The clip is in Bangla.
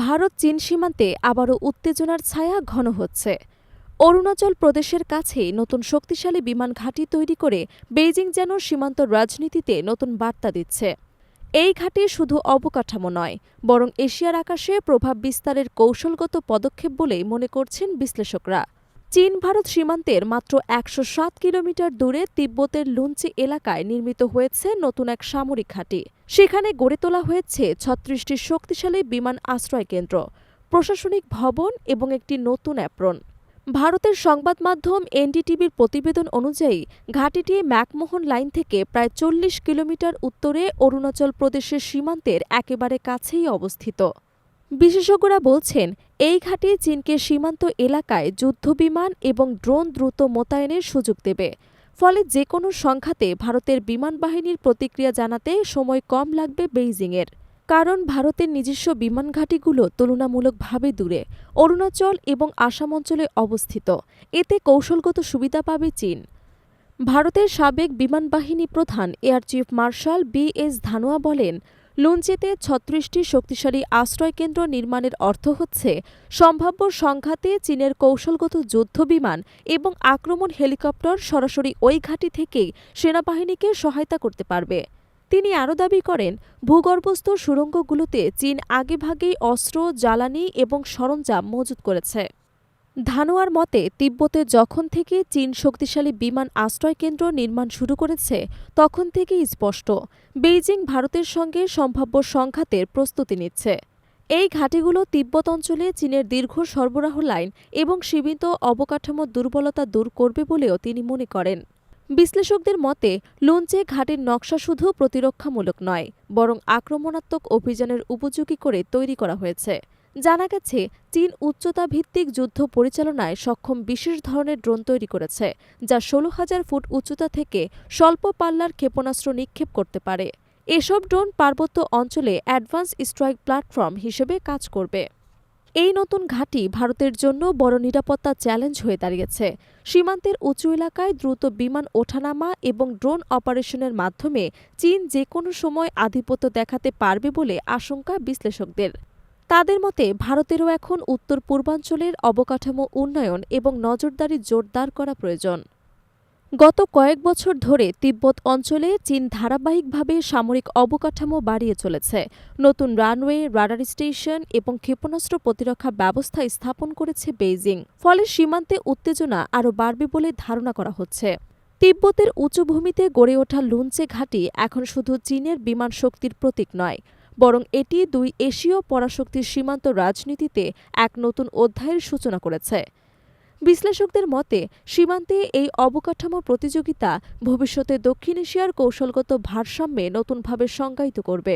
ভারত চীন সীমান্তে আবারও উত্তেজনার ছায়া ঘন হচ্ছে। অরুণাচল প্রদেশের কাছেই নতুন শক্তিশালী বিমান ঘাঁটি তৈরি করে বেইজিং যেন সীমান্ত রাজনীতিতে নতুন বার্তা দিচ্ছে। এই ঘাঁটি শুধু অবকাঠামো নয়, বরং এশিয়ার আকাশে প্রভাব বিস্তারের কৌশলগত পদক্ষেপ বলেই মনে করছেন বিশ্লেষকরা। চীন ভারত সীমান্তের মাত্র ১০৭ কিলোমিটার দূরে তিব্বতের লুঞ্চি এলাকায় নির্মিত হয়েছে নতুন এক সামরিক ঘাঁটি। সেখানে গড়ে তোলা হয়েছে ৩৬টি শক্তিশালী বিমান আশ্রয়কেন্দ্র, প্রশাসনিক ভবন এবং একটি নতুন অ্যাপ্রন। ভারতের সংবাদ মাধ্যম এনডিটিভির প্রতিবেদন অনুযায়ী ঘাঁটিটি ম্যাকমোহন লাইন থেকে প্রায় ৪০ কিলোমিটার উত্তরে অরুণাচল প্রদেশের সীমান্তের একেবারে কাছেই অবস্থিত। বিশেষজ্ঞরা বলছেন, এই ঘাঁটি চীনকে সীমান্ত এলাকায় যুদ্ধবিমান এবং ড্রোন দ্রুত মোতায়েনের সুযোগ দেবে। ফলে যে কোনো সংঘাতে ভারতের বিমান বাহিনীর প্রতিক্রিয়া জানাতে সময় কম লাগবে বেইজিংয়ের। কারণ ভারতের নিজস্ব বিমান ঘাঁটিগুলো তুলনামূলকভাবে দূরে, অরুণাচল এবং আসাম অঞ্চলে অবস্থিত। এতে কৌশলগত সুবিধা পাবে চীন। ভারতের সাবেক বিমান বাহিনী প্রধান এয়ার চিফ মার্শাল বি.এস. ধানোয়া বলেন, লুঞ্চিতে ৩৬টি শক্তিশালী আশ্রয়কেন্দ্র নির্মাণের অর্থ হচ্ছে সম্ভাব্য সংঘাতে চীনের কৌশলগত যুদ্ধবিমান এবং আক্রমণ হেলিকপ্টার সরাসরি ওই ঘাঁটি থেকেই সেনাবাহিনীকে সহায়তা করতে পারবে। তিনি আরও দাবি করেন, ভূগর্ভস্থ সুড়ঙ্গগুলোতে চীন আগেভাগেই অস্ত্র, জ্বালানি এবং সরঞ্জাম মজুত করেছে। ধানোয়ার মতে, তিব্বতে যখন থেকে চীন শক্তিশালী বিমান আশ্রয়কেন্দ্র নির্মাণ শুরু করেছে, তখন থেকেই স্পষ্ট বেইজিং ভারতের সঙ্গে সম্ভাব্য সংঘাতের প্রস্তুতি নিচ্ছে। এই ঘাঁটিগুলো তিব্বত অঞ্চলে চীনের দীর্ঘ সরবরাহ লাইন এবং সীমিত অবকাঠামোর দুর্বলতা দূর করবে বলেও তিনি মনে করেন। বিশ্লেষকদের মতে, লুঞ্চে ঘাটির নকশা শুধু প্রতিরক্ষামূলক নয়, বরং আক্রমণাত্মক অভিযানের উপযোগী করে তৈরি করা হয়েছে। জানা গেছে, চীন উচ্চতা ভিত্তিক যুদ্ধ পরিচালনায় সক্ষম বিশেষ ধরনের ড্রোন তৈরি করেছে, যা ১৬,০০০ ফুট উচ্চতা থেকে স্বল্প পাল্লার ক্ষেপণাস্ত্র নিক্ষেপ করতে পারে। এসব ড্রোন পার্বত্য অঞ্চলে অ্যাডভান্স স্ট্রাইক প্ল্যাটফর্ম হিসেবে কাজ করবে। এই নতুন ঘাঁটি ভারতের জন্য বড় নিরাপত্তা চ্যালেঞ্জ হয়ে দাঁড়িয়েছে। সীমান্তের উঁচু এলাকায় দ্রুত বিমান ওঠানামা এবং ড্রোন অপারেশনের মাধ্যমে চীন যে কোনো সময় আধিপত্য দেখাতে পারবে বলে আশঙ্কা বিশ্লেষকদের। তাদের মতে, ভারতেরও এখন উত্তর পূর্বাঞ্চলের অবকাঠামো উন্নয়ন এবং নজরদারি জোরদার করা প্রয়োজন। গত কয়েক বছর ধরে তিব্বত অঞ্চলে চীন ধারাবাহিকভাবে সামরিক অবকাঠামো বাড়িয়ে চলেছে। নতুন রানওয়ে, রাডার স্টেশন এবং ক্ষেপণাস্ত্র প্রতিরক্ষা ব্যবস্থা স্থাপন করেছে বেইজিং। ফলে সীমান্তে উত্তেজনা আরও বাড়বে বলে ধারণা করা হচ্ছে। তিব্বতের উঁচু ভূমিতে গড়ে ওঠা লুঞ্চে ঘাঁটি এখন শুধু চীনের বিমান শক্তির প্রতীক নয়, বরং এটি দুই এশীয় পরাশক্তির সীমান্ত রাজনীতিতে এক নতুন অধ্যায়ের সূচনা করেছে। বিশ্লেষকদের মতে, সীমান্তে এই অবকাঠামো প্রতিযোগিতা ভবিষ্যতে দক্ষিণ এশিয়ার কৌশলগত ভারসাম্যে নতুনভাবে সংজ্ঞায়িত করবে।